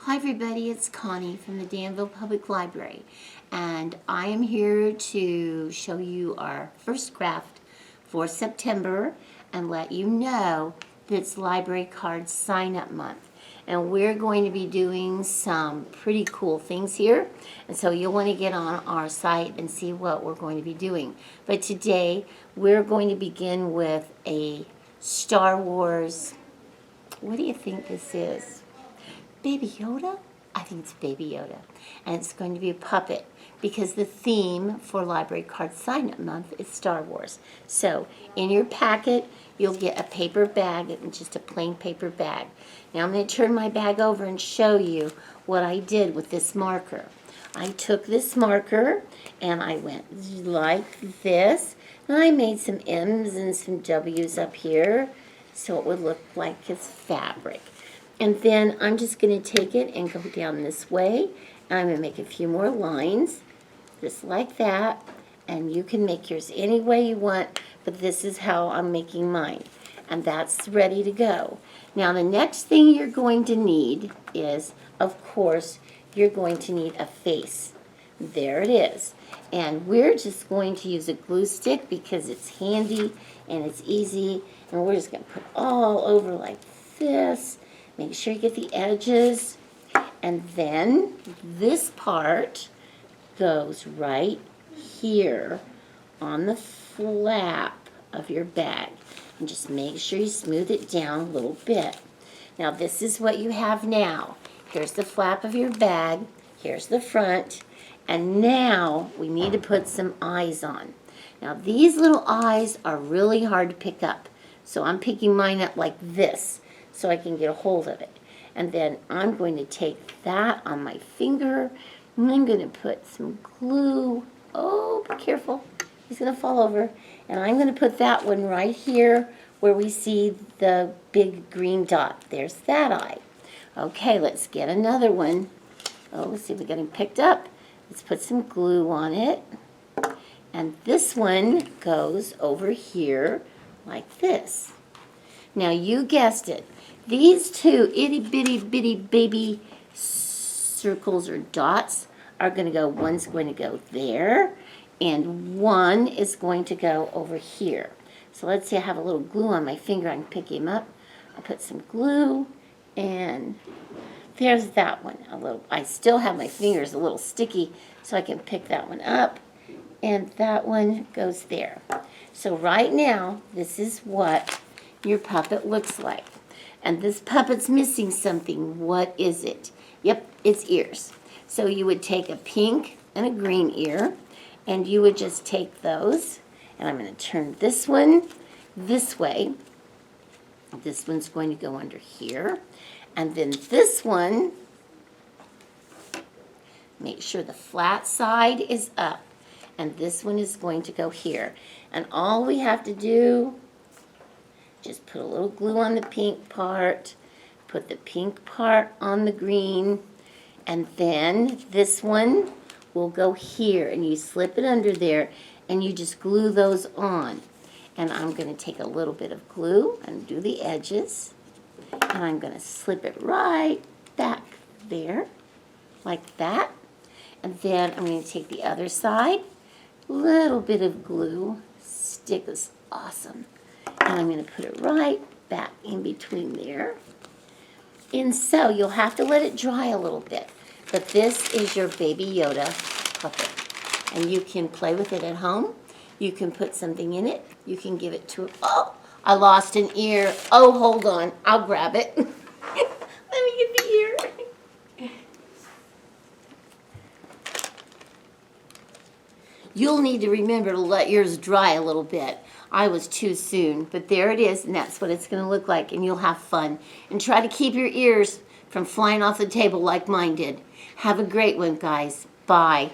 Hi everybody, it's Connie from the Danville Public Library, and I am here to show you our first craft for September and let you know that it's Library Card Sign Up Month. And we're going to be doing some pretty cool things here, and so you'll want to get on our site and see what we're going to be doing. But today we're going to begin with a Star Wars, what do you think this is? Baby Yoda? I think it's Baby Yoda. And it's going to be a puppet because the theme for Library Card Sign Up Month is Star Wars. So in your packet, you'll get a paper bag, just a plain paper bag. Now I'm going to turn my bag over and show you what I did with this marker. I took this marker and I went like this. And I made some M's and some W's up here so it would look like it's fabric. And then I'm just going to take it and go down this way. And I'm going to make a few more lines, just like that. And you can make yours any way you want, but this is how I'm making mine. And that's ready to go. Now the next thing you're going to need is, of course, you're going to need a face. There it is. And we're just going to use a glue stick because it's handy and it's easy. And we're just going to put all over like this. Make sure you get the edges, and then this part goes right here on the flap of your bag. And just make sure you smooth it down a little bit. Now this is what you have now. Here's the flap of your bag, here's the front, and now we need to put some eyes on. Now these little eyes are really hard to pick up, so I'm picking mine up like this, so I can get a hold of it. And then I'm going to take that on my finger, and I'm going to put some glue. Oh, be careful. He's going to fall over. And I'm going to put that one right here where we see the big green dot. There's that eye. Okay, let's get another one. Oh, let's see if we got him picked up. Let's put some glue on it. And this one goes over here like this. Now you guessed it. These two itty bitty bitty baby circles or dots are going to go, one's going to go there, and one is going to go over here. So let's see, I have a little glue on my finger. I can pick him up. I'll put some glue, and there's that one. I still have my fingers a little sticky, so I can pick that one up, and that one goes there. So right now, this is what your puppet looks like. And this puppet's missing something. What is it? Yep, it's ears. So you would take a pink and a green ear, and you would just take those, and I'm going to turn this one this way. This one's going to go under here. And then this one, make sure the flat side is up. And this one is going to go here. And all we have to do, just put a little glue on the pink part, put the pink part on the green, and then this one will go here, and you slip it under there, and you just glue those on. And I'm going to take a little bit of glue and do the edges, and I'm going to slip it right back there, like that. And then I'm going to take the other side, little bit of glue, stick is awesome. And I'm going to put it right back in between there. And so you'll have to let it dry a little bit. But this is your Baby Yoda puppet. And you can play with it at home. You can put something in it. You can give it to, oh, I lost an ear. Oh, hold on. I'll grab it. Let me get the ear. You'll need to remember to let yours dry a little bit. I was too soon, but there it is, and that's what it's going to look like, and you'll have fun. And try to keep your ears from flying off the table like mine did. Have a great one, guys. Bye.